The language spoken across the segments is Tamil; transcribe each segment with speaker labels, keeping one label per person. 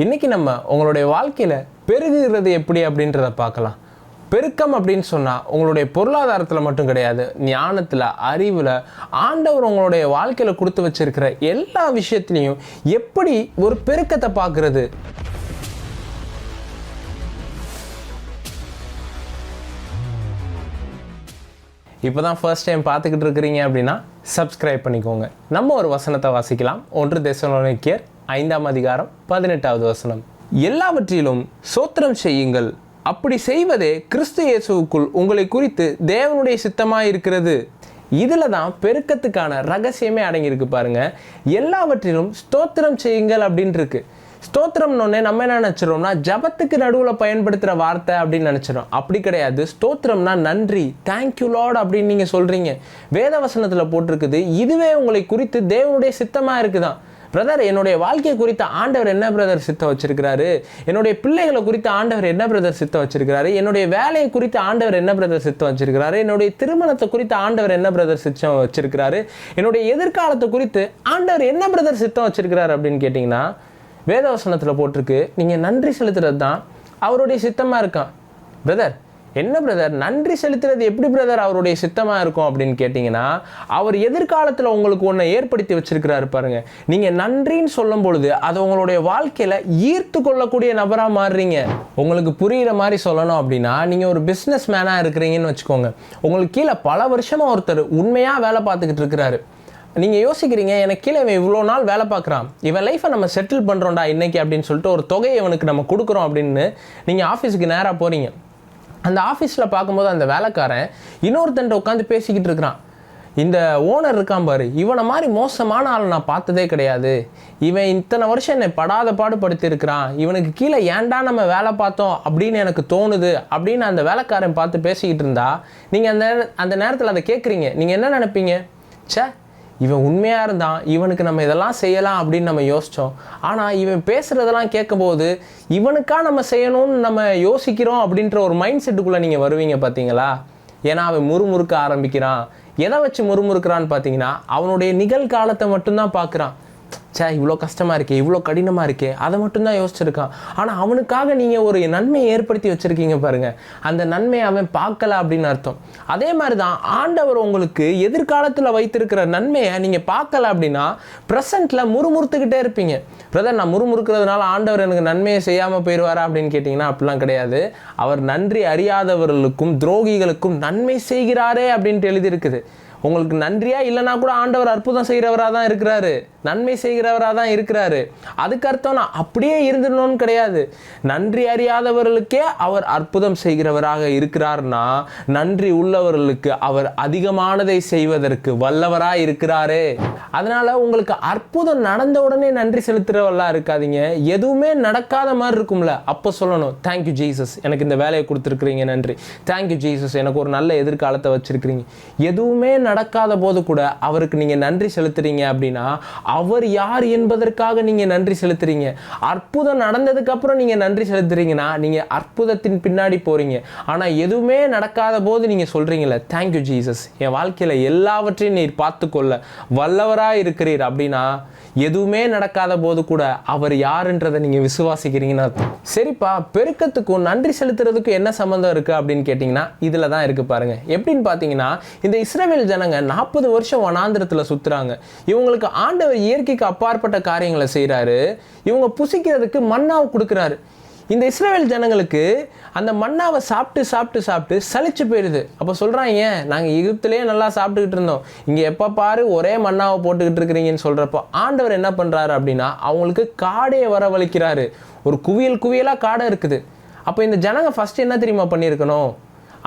Speaker 1: இன்றைக்கி நம்ம உங்களுடைய வாழ்க்கையில் பெருகுகிறது எப்படி அப்படின்றத பார்க்கலாம். பெருக்கம் அப்படின்னு சொன்னால் உங்களுடைய பொருளாதாரத்தில் மட்டும் கிடையாது, ஞானத்தில், அறிவில், ஆண்டவர் உங்களுடைய வாழ்க்கையில் கொடுத்து வச்சிருக்கிற எல்லா விஷயத்துலையும் எப்படி ஒரு பெருக்கத்தை பார்க்குறது. இப்போ தான் ஃபர்ஸ்ட் டைம் பார்த்துக்கிட்டு இருக்கிறீங்க அப்படின்னா சப்ஸ்கிரைப் பண்ணிக்கோங்க. நம்ம ஒரு வசனத்தை வாசிக்கலாம். 1 தெசலோனிக்கேயர் 5ஆம் அதிகாரம் 18வது வசனம். எல்லாவற்றிலும் ஸ்தோத்திரம் செய்யுங்கள், அப்படி செய்வதே கிறிஸ்து இயேசுவுக்குள் உங்களை குறித்து தேவனுடைய சித்தமாக இருக்கிறது. இதில் தான் பெருக்கத்துக்கான ரகசியமே அடங்கியிருக்கு பாருங்க. எல்லாவற்றிலும் ஸ்தோத்திரம் செய்யுங்கள் அப்படின்னு இருக்கு. ஸ்தோத்திரம்னு நம்ம என்ன நினச்சிரோம்னா ஜபத்துக்கு நடுவில் பயன்படுத்துகிற வார்த்தை அப்படின்னு நினச்சிடும். அப்படி கிடையாது. ஸ்தோத்திரம்னா நன்றி, தேங்க்யூ லார்ட் அப்படின்னு நீங்கள் சொல்கிறீங்க. வேத வசனத்தில் போட்டிருக்குது, இதுவே உங்களை குறித்து தேவனுடைய சித்தமாக இருக்குதான். பிரதர், என்னுடைய வாழ்க்கையை குறித்த ஆண்டவர் என்ன பிரதர் சித்தம் வச்சிருக்கிறாரு, என்னுடைய பிள்ளைகளை குறித்த ஆண்டவர் என்ன பிரதர் சித்தம் வச்சிருக்கிறாரு, என்னுடைய வேலையை குறித்த ஆண்டவர் என்ன பிரதர் சித்தம் வச்சிருக்கிறாரு, என்னுடைய திருமணத்தை குறித்த ஆண்டவர் என்ன பிரதர் சித்தம் வச்சிருக்கிறாரு, என்னுடைய எதிர்காலத்தை குறித்து ஆண்டவர் என்ன பிரதர் சித்தம் வச்சிருக்கிறாரு அப்படின்னு கேட்டிங்கன்னா வேதவசனத்தில் போட்டிருக்கு, நீங்கள் நன்றி செலுத்துறது தான் அவருடைய சித்தமாக இருக்கான். பிரதர், என்ன பிரதர் நன்றி செலுத்துறது எப்படி பிரதர் அவருடைய சித்தமாக இருக்கும் அப்படின்னு கேட்டிங்கன்னா, அவர் எதிர்காலத்தில் உங்களுக்கு ஒன்றை ஏற்படுத்தி வச்சிருக்கிறாரு பாருங்க. நீங்கள் நன்றின்னு சொல்லும் பொழுது அது உங்களுடைய வாழ்க்கையில் ஈர்த்து கொள்ளக்கூடிய நபராக மாறுறீங்க. உங்களுக்கு புரிகிற மாதிரி சொல்லணும் அப்படின்னா, நீங்கள் ஒரு பிஸ்னஸ் மேனாக இருக்கிறீங்கன்னு வச்சுக்கோங்க. உங்களுக்கு கீழே பல வருஷமாக ஒருத்தர் உண்மையாக வேலை பார்த்துக்கிட்டு இருக்கிறாரு. நீங்கள் யோசிக்கிறீங்க, எனக்கு கீழே இவன் இவ்வளோ நாள் வேலை பார்க்குறான், இவன் லைஃப்பை நம்ம செட்டில் பண்ணுறோம்டா இன்றைக்கி அப்படின்னு சொல்லிட்டு ஒரு தொகையை இவனுக்கு நம்ம கொடுக்குறோம் அப்படின்னு நீங்கள் ஆஃபீஸுக்கு நேராக போகிறீங்க. அந்த ஆஃபீஸில் பார்க்கும்போது அந்த வேலைக்காரன் இன்னொருத்தன்ட்ட உட்காந்து பேசிக்கிட்டு இருக்கிறான். இந்த ஓனர் இருக்கான் பாரு, இவனை மாதிரி மோசமான ஆள் நான் பார்த்ததே கிடையாது, இவன் இத்தனை வருஷம் என்னை படாத பாடுபடுத்தியிருக்கிறான், இவனுக்கு கீழே ஏன்டா நம்ம வேலை பார்த்தோம் அப்படின்னு எனக்கு தோணுது அப்படின்னு அந்த வேலைக்காரன் பார்த்து பேசிக்கிட்டு இருந்தா நீங்கள் அந்த நேரத்தில் அதை கேட்குறீங்க. நீங்கள் என்ன நினைப்பீங்க? சே, இவன் உண்மையாக இருந்தான், இவனுக்கு நம்ம இதெல்லாம் செய்யலாம் அப்படின்னு நம்ம யோசித்தோம். ஆனால் இவன் பேசுகிறதெல்லாம் கேட்கும்போது இவனுக்கா நம்ம செய்யணும்னு நம்ம யோசிக்கிறோம் அப்படின்ற ஒரு மைண்ட் செட்டுக்குள்ளே நீங்கள் வருவீங்க பார்த்தீங்களா? ஏன்னா அவன் முறுமுறுக்க ஆரம்பிக்கிறான். எதை வச்சு முறுமுறுக்கிறான்னு பார்த்தீங்கன்னா, அவனுடைய நிகழ்காலத்தை மட்டும்தான் பார்க்குறான். சே, இவ்வளோ கஷ்டமாக இருக்கே, இவ்வளோ கடினமாக இருக்கே, அதை மட்டும்தான் யோசிச்சிருக்கான். ஆனால் அவனுக்காக நீங்கள் ஒரு நன்மையை ஏற்படுத்தி வச்சுருக்கீங்க பாருங்கள், அந்த நன்மையை அவன் பார்க்கல அப்படின்னு அர்த்தம். அதே மாதிரி தான் ஆண்டவர் உங்களுக்கு எதிர்காலத்தில் வைத்திருக்கிற நன்மையை நீங்கள் பார்க்கல அப்படின்னா ப்ரெசண்ட்டில் முறுமுறுத்துக்கிட்டே இருப்பீங்க. பிரதர், நான் முறுமுறுக்கிறதுனால ஆண்டவர் எனக்கு நன்மையை செய்யாமல் போயிடுவாரா அப்படின்னு கேட்டிங்கன்னா அப்படிலாம் கிடையாது. அவர் நன்றி அறியாதவர்களுக்கும் துரோகிகளுக்கும் நன்மை செய்கிறாரே அப்படின்ட்டு எழுதியிருக்குது. உங்களுக்கு நன்றியா இல்லைனா கூட ஆண்டவர் அற்புதம் செய்கிறவராக தான் இருக்கிறாரு, நன்மை செய்கிறவராக தான் இருக்கிறாரு. அதுக்கு அர்த்தம் நான் அப்படியே இருந்துடணும்னு கிடையாது. நன்றி அறியாதவர்களுக்கே அவர் அற்புதம் செய்கிறவராக இருக்கிறார்னா நன்றி உள்ளவர்களுக்கு அவர் அதிகமானதை செய்வதற்கு வல்லவராக இருக்கிறாரு. அதனால உங்களுக்கு அற்புதம் நடந்த உடனே நன்றி செலுத்துறவெல்லாம் இருக்காதீங்க. எதுவுமே நடக்காத மாதிரி இருக்கும்ல, அப்போ சொல்லணும், தேங்க்யூ ஜீசஸ், எனக்கு இந்த வேலையை கொடுத்துருக்குறீங்க, நன்றி. தேங்க்யூ ஜீசஸ், எனக்கு ஒரு நல்ல எதிர்காலத்தை வச்சிருக்கிறீங்க. எதுவுமே நடக்காத போது கூட அவருக்கு நீங்கள் நன்றி செலுத்துறீங்க அப்படின்னா அவர் யார் என்பதற்காக நீங்கள் நன்றி செலுத்துறீங்க. அற்புதம் நடந்ததுக்கு அப்புறம் நீங்கள் நன்றி செலுத்துறீங்கன்னா நீங்கள் அற்புதத்தின் பின்னாடி போறீங்க. ஆனால் எதுவுமே நடக்காத போது நீங்கள் சொல்றீங்களே, தேங்க்யூ ஜீசஸ், என் வாழ்க்கையில் எல்லாவற்றையும் நீர் பார்த்துக்கொள்ள வல்லவராக இருக்கிறீர் அப்படின்னா எதுவுமே நடக்காத போது கூட அவர் யாருன்றதை நீங்கள் விசுவாசிக்கிறீங்கன்னு அர்த்தம். சரிப்பா, பெருக்கத்துக்கும் நன்றி செலுத்துறதுக்கும் என்ன சம்மந்தம் இருக்குது அப்படின்னு கேட்டிங்கன்னா இதில் தான் இருக்குது பாருங்கள். எப்படின்னு பார்த்தீங்கன்னா, இந்த இஸ்ரவேல் ஜனங்க 40 வருஷம் வனாந்திரத்தில் சுற்றுறாங்க. இவங்களுக்கு ஆண்டவர் இயற்கைக்கு அப்பாற்பட்ட காரியங்களை செய்கிறாரு. இவங்க புசிக்கிறதுக்கு மன்னாவை கொடுக்குறாரு. இந்த இஸ்ரவேல் ஜனங்களுக்கு அந்த மன்னாவை சாப்பிட்டு சாப்பிட்டு சாப்பிட்டு சலிச்சு போயிடுது. அப்போ சொல்கிறாங்க, நாங்கள் எகிப்திலேயே நல்லா சாப்பிட்டுக்கிட்டு இருந்தோம், இங்கே எப்போ பாரு ஒரே மன்னாவை போட்டுக்கிட்டு இருக்கிறீங்கன்னு சொல்கிறப்போ ஆண்டவர் என்ன பண்ணுறாரு அப்படின்னா அவங்களுக்கு காடையை வரவழைக்கிறாரு. ஒரு குவியல் குவியலாக காடை இருக்குது. அப்போ இந்த ஜனங்க ஃபஸ்ட்டு என்ன தெரியுமா பண்ணியிருக்கணும்?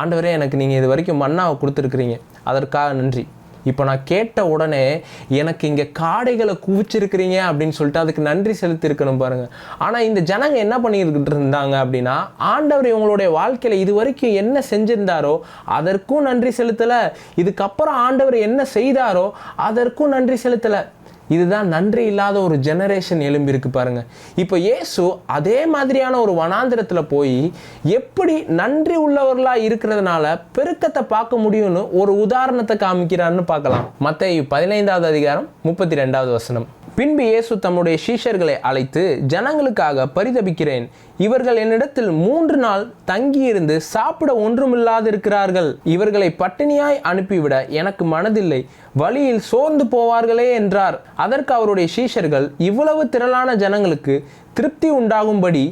Speaker 1: ஆண்டவரே, எனக்கு நீங்கள் இது வரைக்கும் மன்னாவை கொடுத்துருக்குறீங்க, அதற்காக நன்றி. இப்போ நான் கேட்ட உடனே எனக்கு இங்கே காடைகளை குவிச்சிருக்கிறீங்க அப்படின்னு சொல்லிட்டு அதுக்கு நன்றி செலுத்தி இருக்கணும் பாருங்கள். ஆனால் இந்த ஜனங்க என்ன பண்ணிக்கிட்டு இருந்தாங்க அப்படின்னா, ஆண்டவர் இவங்களுடைய வாழ்க்கையில் இது வரைக்கும் என்ன செஞ்சிருந்தாரோ அதற்கும் நன்றி செலுத்தலை, இதுக்கப்புறம் ஆண்டவர் என்ன செய்தாரோ அதற்கும் நன்றி செலுத்தலை. இதுதான் நன்றி இல்லாத ஒரு ஜெனரேஷன் எழும்பியிருக்கு பாருங்க. இப்போ இயேசு அதே மாதிரியான ஒரு வனாந்திரத்தில் போய் எப்படி நன்றி உள்ளவர்களாக இருக்கிறதுனால பெருக்கத்தை பார்க்க முடியும்னு ஒரு உதாரணத்தை காமிக்கிறான்னு பார்க்கலாம். மத்தேயு 15வது அதிகாரம் 32வது வசனம். பின்பு இயேசு தம்முடைய சீஷர்களை அழைத்து, ஜனங்களுக்காக பரிதபிக்கிறேன். இவர்கள் என்னிடத்தில் 3 நாள் தங்கியிருந்து சாப்பிட ஒன்றுமில்லாதிருக்கிறார்கள். இவர்களை பட்டினியாய் அனுப்பிவிட எனக்கு மனதில்லை. வழியில் சோர்ந்து போவார்களே என்றார். அதற்கு அவருடைய சீஷர்கள், இவ்வளவு திரளான ஜனங்களுக்கு திருப்தி உண்டாகும்படி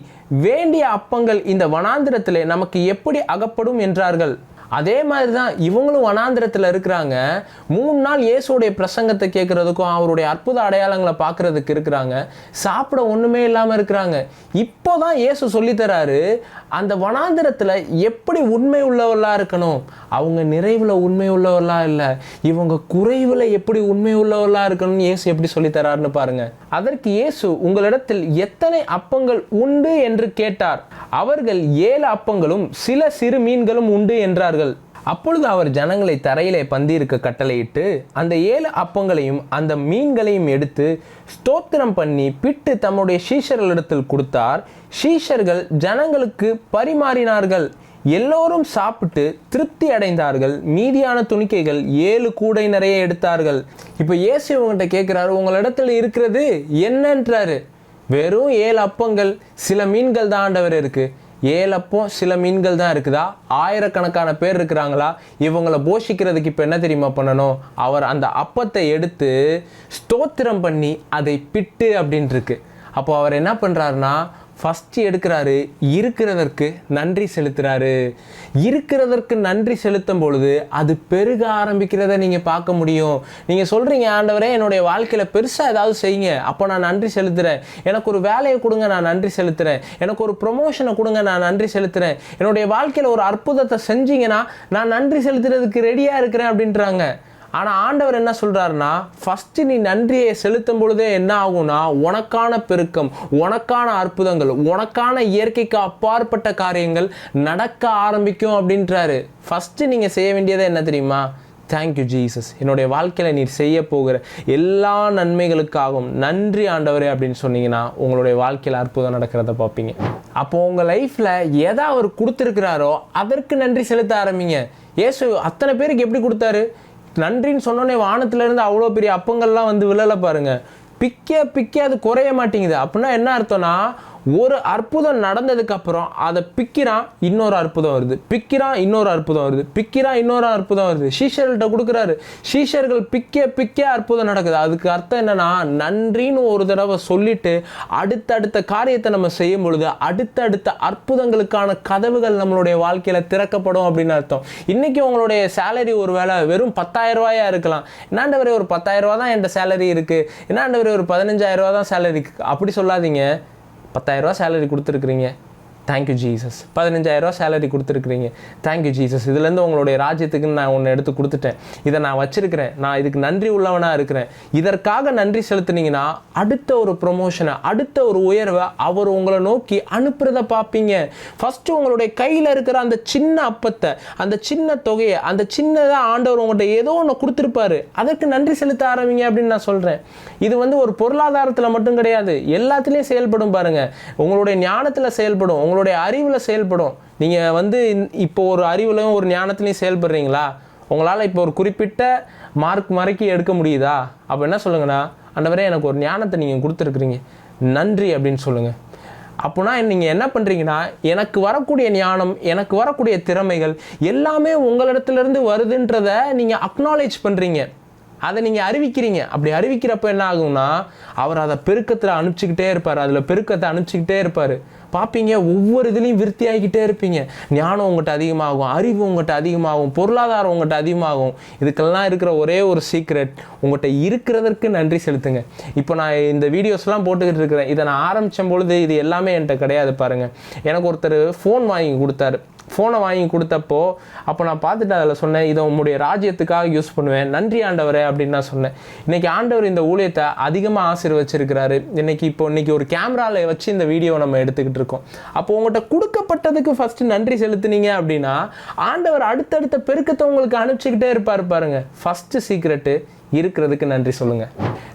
Speaker 1: வேண்டிய அப்பங்கள் இந்த வனாந்திரத்திலே நமக்கு எப்படி அகப்படும் என்றார்கள். அதே மாதிரி தான் இவங்களும் வனாந்திரத்தில் இருக்கிறாங்க. 3 நாள் இயேசுடைய பிரசங்கத்தை கேட்கறதுக்கும் அவருடைய அற்புத அடையாளங்களை பார்க்கறதுக்கு இருக்கிறாங்க. சாப்பிட ஒன்றுமே இல்லாமல் இருக்கிறாங்க. இப்போ தான் இயேசு சொல்லித்தராரு, அந்த வனாந்திரத்தில் எப்படி உண்மை உள்ளவர்களாக இருக்கணும். அவங்க நிறைவில் உண்மை உள்ளவர்களாக இல்லை, இவங்க குறைவில் எப்படி உண்மை உள்ளவர்களாக இருக்கணும்னு இயேசு எப்படி சொல்லித்தராருன்னு பாருங்க. அதற்கு இயேசு, உங்களிடத்தில் எத்தனை அப்பங்கள் உண்டு என்று கேட்டார். அவர்கள் 7 அப்பங்களும் சில சிறு மீன்களும் உண்டு என்றார்கள். அப்பொழுது அவர் ஜனங்களை தரையிலே பந்தியிருக்க கட்டளையிட்டு அந்த 7 அப்பங்களையும் அந்த மீன்களையும் எடுத்து ஸ்தோத்திரம் பண்ணி பிட்டு தம்முடைய சீஷர்களிடத்தில் கொடுத்தார். சீஷர்கள் ஜனங்களுக்கு பரிமாறினார்கள். எல்லோரும் சாப்பிட்டு திருப்தி அடைந்தார்கள். மீதியான துணிக்கைகள் 7 கூடை நிறைய எடுத்தார்கள். இப்போ இயேசு இவங்ககிட்ட கேட்குறாரு, உங்களிடத்தில் இருக்கிறது என்னன்றாரு. வெறும் 7 அப்பங்கள் சில மீன்கள் தான் ஆண்டவர் இருக்கு. 7 அப்பம் சில மீன்கள் தான் இருக்குதா? ஆயிரக்கணக்கான பேர் இருக்கிறாங்களா? இவங்களை போஷிக்கிறதுக்கு இப்போ என்ன தெரியுமா பண்ணணும்? அவர் அந்த அப்பத்தை எடுத்து ஸ்தோத்திரம் பண்ணி அதை பிட்டு அப்படின்னு இருக்கு. அப்போ அவர் என்ன பண்ணுறாருன்னா, ஃபஸ்ட்டு எடுக்கிறாரு, இருக்கிறதற்கு நன்றி செலுத்துகிறாரு. இருக்கிறதற்கு நன்றி செலுத்தும் பொழுது அது பெருக ஆரம்பிக்கிறத நீங்கள் பார்க்க முடியும். நீங்கள் சொல்கிறீங்க, ஆண்டவரே என்னுடைய வாழ்க்கையில் பெருசாக ஏதாவது செய்யுங்க, அப்போ நான் நன்றி செலுத்துகிறேன். எனக்கு ஒரு வேலையை கொடுங்க, நான் நன்றி செலுத்துகிறேன். எனக்கு ஒரு ப்ரொமோஷனை கொடுங்க, நான் நன்றி செலுத்துகிறேன். என்னுடைய வாழ்க்கையில் ஒரு அற்புதத்தை செஞ்சீங்கன்னா நான் நன்றி செலுத்துறதுக்கு ரெடியாக இருக்கிறேன் அப்படின்றாங்க. ஆனால் ஆண்டவர் என்ன சொல்கிறாருன்னா, ஃபஸ்ட்டு நீ நன்றியை செலுத்தும் பொழுதே என்ன ஆகும்னா, உனக்கான பெருக்கம், உனக்கான அற்புதங்கள், உனக்கான இயற்கைக்கு அப்பாற்பட்ட காரியங்கள் நடக்க ஆரம்பிக்கும் அப்படின்றாரு. ஃபஸ்ட்டு நீங்கள் செய்ய வேண்டியதை என்ன தெரியுமா? தேங்க்யூ ஜீசஸ், என்னுடைய வாழ்க்கையில் நீர் செய்ய போகிற எல்லா நன்மைகளுக்காகவும் நன்றி ஆண்டவரே அப்படின்னு சொன்னீங்கன்னா உங்களுடைய வாழ்க்கையில் அற்புதம் நடக்கிறத பார்ப்பீங்க. அப்போது உங்கள் லைஃப்பில் எதை அவர் கொடுத்துருக்கிறாரோ அதற்கு நன்றி செலுத்த ஆரம்பிங்க. இயேசு அத்தனை பேருக்கு எப்படி கொடுத்தாரு? நன்றின்னு சொன்னோன்னே வானத்திலேருந்து அவ்வளோ பெரிய அப்பங்கள்லாம் வந்து விழலை பாருங்க. பிக்க அது குறைய மாட்டேங்குது. அப்படின்னா என்ன அர்த்தம்னா, ஒரு அற்புதம் நடந்ததுக்கு அப்புறம் அதை பிக்கிறான், இன்னொரு அற்புதம் வருது, பிக்கிறான், இன்னொரு அற்புதம் வருது, பிக்கிறான், இன்னொரு அற்புதம் வருது. சீஷர்கள்ட்ட கொடுக்குறாரு. சீஷர்கள் பிக்க அற்புதம் நடக்குது. அதுக்கு அர்த்தம் என்னன்னா, நன்றின்னு ஒரு தடவை சொல்லிட்டு அடுத்தடுத்த காரியத்தை நம்ம செய்யும் பொழுது அடுத்தடுத்த அற்புதங்களுக்கான கதவுகள் நம்மளுடைய வாழ்க்கையில் திறக்கப்படும் அப்படின்னு அர்த்தம். இன்னைக்கு உங்களுடைய சேலரி ஒரு வேளை வெறும் 10,000 ரூபாயா இருக்கலாம். என்னாண்டவரே ஒரு 10,000 ரூபா தான் என்கிட்ட சேலரி இருக்கு, என்னாண்டவரே ஒரு 15,000 ரூபா தான் சேலரி இருக்கு. அப்படி சொல்லாதீங்க. 10,000 ரூபா சேலரி கொடுத்துருக்குறீங்க, தேங்க்யூ ஜீசஸ். 15,000 ரூபா சேலரி கொடுத்துருக்குறீங்க, தேங்க்யூ ஜீசஸ். இதுலேருந்து உங்களுடைய ராஜ்யத்துக்குன்னு நான் ஒன்று எடுத்து கொடுத்துட்டேன், இதை நான் வச்சிருக்கிறேன், நான் இதுக்கு நன்றி உள்ளவனாக இருக்கிறேன். இதற்காக நன்றி செலுத்துனீங்கன்னா அடுத்த ஒரு ப்ரொமோஷனை, அடுத்த ஒரு உயர்வை அவர் உங்களை நோக்கி அனுப்புறதை பார்ப்பீங்க. ஃபஸ்ட்டு உங்களுடைய கையில் இருக்கிற அந்த சின்ன அப்பத்தை, அந்த சின்ன தொகையை, அந்த சின்னதாக ஆண்டவர் உங்கள்கிட்ட ஏதோ ஒன்று கொடுத்துருப்பாரு, அதற்கு நன்றி செலுத்த ஆரம்பிங்க அப்படின்னு நான் சொல்கிறேன். இது வந்து ஒரு பொருளாதாரத்தில் மட்டும் கிடையாது, எல்லாத்துலேயும் செயல்படும் பாருங்க. உங்களுடைய ஞானத்தில் செயல்படும், உங்களுடைய அறிவில் செயல்படும். நீங்கள் வந்து இப்போ ஒரு அறிவுலையும் ஒரு ஞானத்துலையும் செயல்படுறீங்களா? உங்களால் இப்போ ஒரு குறிப்பிட்ட மார்க் வரைக்கும் எடுக்க முடியுதா? அப்போ என்ன சொல்லுங்கண்ணா, ஆண்டவரே எனக்கு ஒரு ஞானத்தை நீங்கள் கொடுத்துருக்குறீங்க, நன்றி அப்படின்னு சொல்லுங்கள். அப்போனா நீங்கள் என்ன பண்ணுறீங்கன்னா, எனக்கு வரக்கூடிய ஞானம், எனக்கு வரக்கூடிய திறமைகள் எல்லாமே உங்களிடத்துலேருந்து வருதுன்றதை நீங்கள் அக்னாலேஜ் பண்ணுறீங்க, அதை நீங்கள் அறிவிக்கிறீங்க. அப்படி அறிவிக்கிறப்ப என்ன ஆகும்னா, அவர் அதை பெருக்கத்தில் அனுப்பிச்சிக்கிட்டே இருப்பார், அதில் பெருக்கத்தை அனுப்பிச்சிக்கிட்டே இருப்பார். பார்ப்பீங்க, ஒவ்வொரு இதுலேயும் விருத்தி ஆகிக்கிட்டே இருப்பீங்க. ஞானம் உங்கள்கிட்ட அதிகமாகும், அறிவு உங்கள்கிட்ட அதிகமாகும், பொருளாதாரம் உங்கள்கிட்ட அதிகமாகும். இதுக்கெல்லாம் இருக்கிற ஒரே ஒரு சீக்ரெட், உங்கள்கிட்ட இருக்கிறதற்கு நன்றி செலுத்துங்க. இப்போ நான் இந்த வீடியோஸ்லாம் போட்டுக்கிட்டு இருக்கிறேன், இதை நான் ஆரம்பித்த பொழுது இது எல்லாமே என்கிட்ட கிடையாது பாருங்கள். எனக்கு ஒருத்தர் ஃபோன் வாங்கி கொடுத்தாரு. ஃபோனை வாங்கி கொடுத்தப்போ அப்போ நான் பார்த்துட்டு அதில் சொன்னேன், இதை உங்களுடைய ராஜ்யத்துக்காக யூஸ் பண்ணுவேன், நன்றி ஆண்டவரே அப்படின்னு நான் சொன்னேன். இன்றைக்கி ஆண்டவர் இந்த ஊழியத்தை அதிகமாக ஆசீர்வச்சிருக்கிறாரு. இன்றைக்கி ஒரு கேமராவில் வச்சு இந்த வீடியோவை நம்ம எடுத்துக்கிட்டு இருக்கோம். அப்போ உங்கள்கிட்ட கொடுக்கப்பட்டதுக்கு ஃபஸ்ட்டு நன்றி செலுத்துனீங்க அப்படின்னா ஆண்டவர் அடுத்தடுத்த பெருக்கத்தை உங்களுக்கு அனுப்பிச்சிக்கிட்டே இருப்பார் பாருங்க. ஃபஸ்ட்டு சீக்ரெட்டு, இருக்கிறதுக்கு நன்றி சொல்லுங்கள்.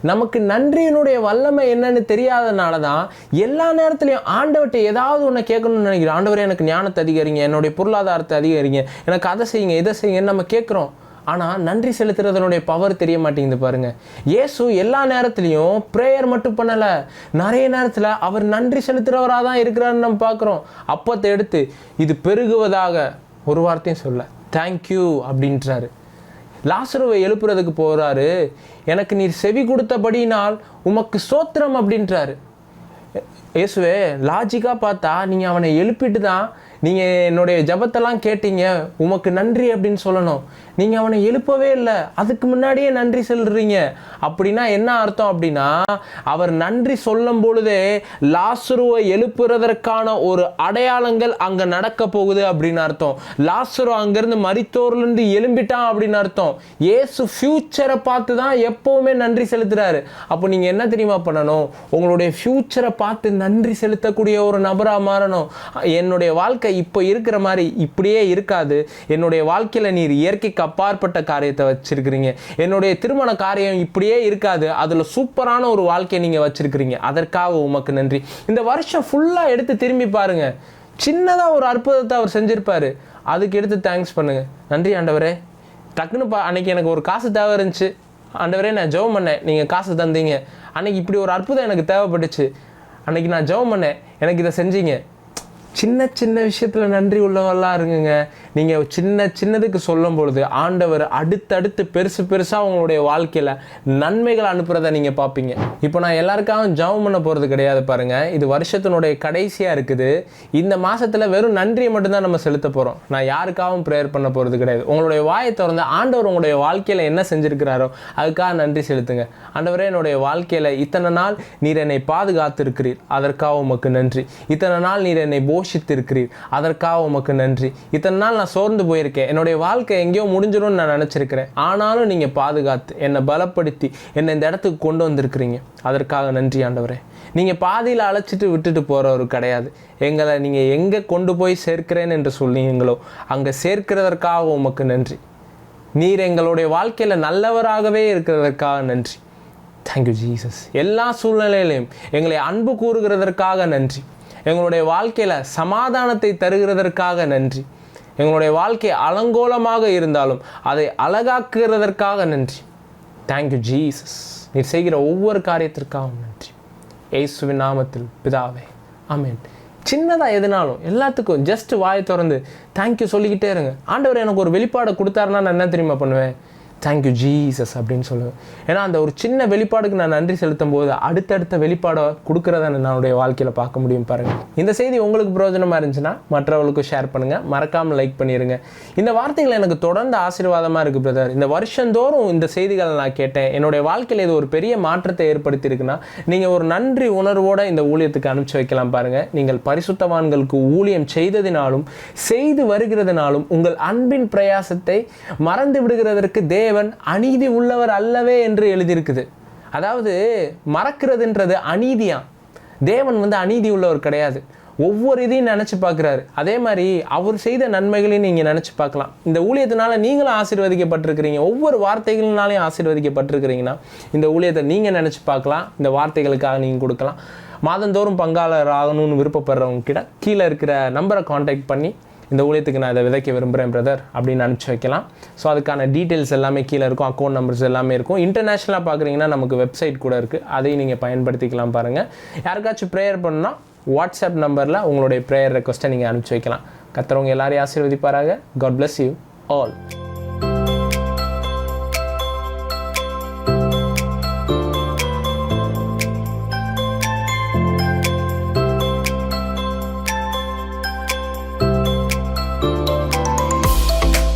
Speaker 1: நமக்கு நன்றியினுடைய வல்லமை என்னன்னு தெரியாதனால தான் எல்லா நேரத்துலையும் ஆண்டவர்கிட்ட ஏதாவது ஒன்று கேட்கணும்னு நினைக்கிறோம். ஆண்டவரே எனக்கு ஞானத்தை அதிகரிங்க, என்னுடைய பொருளாதாரத்தை அதிகரிங்க, எனக்கு அதை செய்யுங்க, இதை செய்யுங்கன்னு நம்ம கேட்குறோம். ஆனால் நன்றி செலுத்துறதனுடைய பவர் தெரிய மாட்டேங்குது பாருங்கள். இயேசு எல்லா நேரத்துலையும் ப்ரேயர் மட்டும் பண்ணலை, நிறைய நேரத்தில் அவர் நன்றி செலுத்துகிறவராக தான் இருக்கிறாருன்னு நம்ம பார்க்குறோம். அப்பத்தை எடுத்து இது பெருகுவதாக ஒரு வார்த்தையும் சொல்ல, தேங்க்யூ அப்படின்றாரு. லாசருவை எழுப்புறதுக்கு போகிறாரு, எனக்கு நீர் செவி கொடுத்தபடினால் உமக்கு ஸ்தோத்திரம் அப்படின்றாரு. இயேசுவே, லாஜிக்காக பார்த்தா நீங்கள் அவனை எழுப்பிட்டு தான் நீங்கள் என்னுடைய ஜபத்தெல்லாம் கேட்டீங்க, உமக்கு நன்றி அப்படின்னு சொல்லணும். நீங்கள் அவனை எழுப்பவே இல்லை, அதுக்கு முன்னாடியே நன்றி சொல்கிறீங்க. அப்படின்னா என்ன அர்த்தம் அப்படின்னா, அவர் நன்றி சொல்லும் பொழுதே லாசருவை எழுப்புறதற்கான ஒரு அடையாளங்கள் அங்கே நடக்க போகுது அப்படின்னு அர்த்தம். லாசரு அங்கேருந்து மரித்தோர்லேருந்து எழும்பிட்டான் அப்படின்னு அர்த்தம். இயேசு ஃப்யூச்சரை பார்த்து தான் எப்போவுமே நன்றி செலுத்துகிறாரு. அப்போ நீங்கள் என்ன தெரியுமா பண்ணணும்? உங்களுடைய ஃப்யூச்சரை பார்த்து நன்றி செலுத்தக்கூடிய ஒரு நபராக மாறணும். என்னுடைய வாழ்க்கை இப்போ இருக்கிற மாதிரி இப்படியே இருக்காது, என்னுடைய வாழ்க்கையில் நீர் இயற்கைக்கு அப்பாற்பட்ட காரியத்தை வச்சிருக்கிறீங்க, என்னுடைய திருமண காரியம் இப்படியே இருக்காது, அதில் சூப்பரான ஒரு வாழ்க்கையை நீங்கள் வச்சிருக்கிறீங்க, அதற்காக உமக்கு நன்றி. இந்த வருஷம் ஃபுல்லாக எடுத்து திரும்பி பாருங்க, சின்னதாக ஒரு அற்புதத்தை அவர் செஞ்சிருப்பாரு, அதுக்கு எடுத்து தேங்க்ஸ் பண்ணுங்க. நன்றி ஆண்டவரே, டக்குன்னு அன்னைக்கு எனக்கு ஒரு காசு தேவை இருந்துச்சு ஆண்டவரே, நான் ஜெபம் பண்ணேன், நீங்கள் காசு தந்தீங்க. அன்னைக்கு இப்படி ஒரு அற்புதம் எனக்கு தேவைப்பட்டுச்சு, அன்னைக்கு நான் ஜெபம் பண்ணேன், எனக்கு இதை செஞ்சீங்க. சின்ன சின்ன விஷயத்தில் நன்றி உள்ளவெல்லாம் இருங்குங்க. நீங்கள் சின்னதுக்கு சொல்லும் பொழுது ஆண்டவர் அடுத்தடுத்து பெருசு பெருசாக உங்களுடைய வாழ்க்கையில் நன்மைகள் அனுப்புகிறத நீங்கள் பார்ப்பீங்க. இப்போ நான் எல்லாருக்காகவும் ஜெபம் பண்ண போகிறது கிடையாது பாருங்கள், இது வருஷத்தினுடைய கடைசியாக இருக்குது. இந்த மாதத்தில் வெறும் நன்றியை மட்டும்தான் நம்ம செலுத்த போகிறோம். நான் யாருக்காகவும் ப்ரேயர் பண்ண போகிறது கிடையாது. உங்களுடைய வாயை திறந்து ஆண்டவர் உங்களுடைய வாழ்க்கையில் என்ன செஞ்சுருக்கிறாரோ அதுக்காக நன்றி செலுத்துங்க. ஆண்டவரே, என்னுடைய வாழ்க்கையில் இத்தனை நாள் நீர் என்னை பாதுகாத்திருக்கிறீர், அதற்காக உமக்கு நன்றி. இத்தனை நாள் நீர் என்னை போஷித்திருக்கிறீர், அதற்காக உமக்கு நன்றி. இத்தனை நாள் நான் சோர்ந்து போயிருக்கேன், என்னுடைய வாழ்க்கை எங்கேயோ முடிஞ்சிடும்னு நான் நினச்சிருக்கிறேன், ஆனாலும் நீங்கள் பாதுகாத்து என்னை பலப்படுத்தி என்னை இந்த இடத்துக்கு கொண்டு வந்திருக்கிறீங்க, அதற்காக நன்றி ஆண்டவரே. நீங்கள் பாதியில் அழைச்சிட்டு விட்டுட்டு போகிறவர் கிடையாது. எங்களை நீங்கள் எங்கே கொண்டு போய் சேர்க்கிறேன் என்று சொன்னீங்களோ அங்கே சேர்க்கிறதற்காக உமக்கு நன்றி. நீர் எங்களுடைய வாழ்க்கையில் நல்லவராகவே இருக்கிறதற்காக நன்றி. Thank you Jesus. எல்லா சூழ்நிலையிலையும் எங்களை அன்பு கூறுகிறதற்காக நன்றி. எங்களுடைய வாழ்க்கையில் சமாதானத்தை தருகிறதற்காக நன்றி. எங்களுடைய வாழ்க்கை அலங்கோலமாக இருந்தாலும் அதை அழகாக்குகிறதற்காக நன்றி. Thank you Jesus. நீர் செய்கிற ஒவ்வொரு காரியத்திற்காகவும் நன்றி. இயேசுவின் நாமத்தில் பிதாவே, ஆமென். சின்னதாக எதுனாலும் எல்லாத்துக்கும் ஜஸ்ட் வாயை திறந்து தேங்க்யூ சொல்லிக்கிட்டே இருங்க. ஆண்டவர் எனக்கு ஒரு வெளிப்பாடை கொடுத்தாருன்னா நான் என்ன தெரியுமா பண்ணுவேன்? தேங்க்யூ ஜீசஸ் அப்படின்னு சொல்லுவேன். ஏன்னா அந்த ஒரு சின்ன வெளிப்பாடுக்கு நான் நன்றி செலுத்தும் போது அடுத்தடுத்த வெளிப்பாடை கொடுக்குறத என்னுடைய வாழ்க்கையில் பார்க்க முடியும் பாருங்கள். இந்த செய்தி உங்களுக்கு பிரயோஜனமாக இருந்துச்சுன்னா மற்றவர்களுக்கும் ஷேர் பண்ணுங்கள், மறக்காமல் லைக் பண்ணிடுங்க. இந்த வார்த்தைகள் எனக்கு தொடர்ந்து ஆசீர்வாதமாக இருக்குது பிரதர். இந்த வருஷந்தோறும் இந்த செய்திகளை நான் கேட்டேன், என்னுடைய வாழ்க்கையில் இது ஒரு பெரிய மாற்றத்தை ஏற்படுத்தியிருக்குன்னா நீங்கள் ஒரு நன்றி உணர்வோடு இந்த ஊழியத்துக்கு அனுப்பிச்சு வைக்கலாம் பாருங்கள். நீங்கள் பரிசுத்தவான்களுக்கு ஊழியம் செய்ததினாலும் செய்து வருகிறதுனாலும் உங்கள் அன்பின் பிரயாசத்தை மறந்து விடுகிறதற்கு தேவன் அநீதி உள்ளவர் அல்லவே என்று எழுதியிருக்குது. அதாவது மறக்கிறதுன்றது அநீதியா, தேவன் அநீதி உள்ளவர் கிடையாது. ஒவ்வொரு இதையும் நினச்சி பார்க்குறாரு. அதே மாதிரி அவர் செய்த நன்மைகளையும் நீங்கள் நினச்சி பார்க்கலாம். இந்த ஊழியத்தினால நீங்களும் ஆசீர்வதிக்கப்பட்டிருக்கிறீங்க, ஒவ்வொரு வார்த்தைகள்னாலையும் ஆசீர்வதிக்கப்பட்டிருக்கிறீங்கன்னா இந்த ஊழியத்தை நீங்கள் நினச்சி பார்க்கலாம். இந்த வார்த்தைகளுக்காக நீங்கள் கொடுக்கலாம். மாதந்தோறும் பங்காளர் ஆகணும்னு விருப்பப்படுறவங்க கிட்ட கீழே இருக்கிற நம்பரை காண்டாக்ட் பண்ணி இந்த ஊழியத்துக்கு நான் இதை விதைக்க விரும்புகிறேன் பிரதர் அப்படின்னு அனுப்பிச்சி வைக்கலாம். ஸோ அதுக்கான டீட்டெயில்ஸ் எல்லாமே கீழே இருக்கும், அக்கௌண்ட் நம்பர்ஸ் எல்லாமே இருக்கும். இன்டர்நேஷ்னலாக பார்க்குறீங்கன்னா நமக்கு வெப்சைட் கூட இருக்குது, அதையும் நீங்கள் பயன்படுத்திக்கலாம் பாருங்கள். யாருக்காச்சும் ப்ரேயர் பண்ணால் வாட்ஸ்அப் நம்பரில் உங்களுடைய ப்ரேயர் ரெக்வஸ்ட்டை நீங்கள் அனுப்பிச்சி வைக்கலாம். கர்த்தர் உங்கள் எல்லாரையும் ஆசீர்வதிப்பாராக. God bless you all.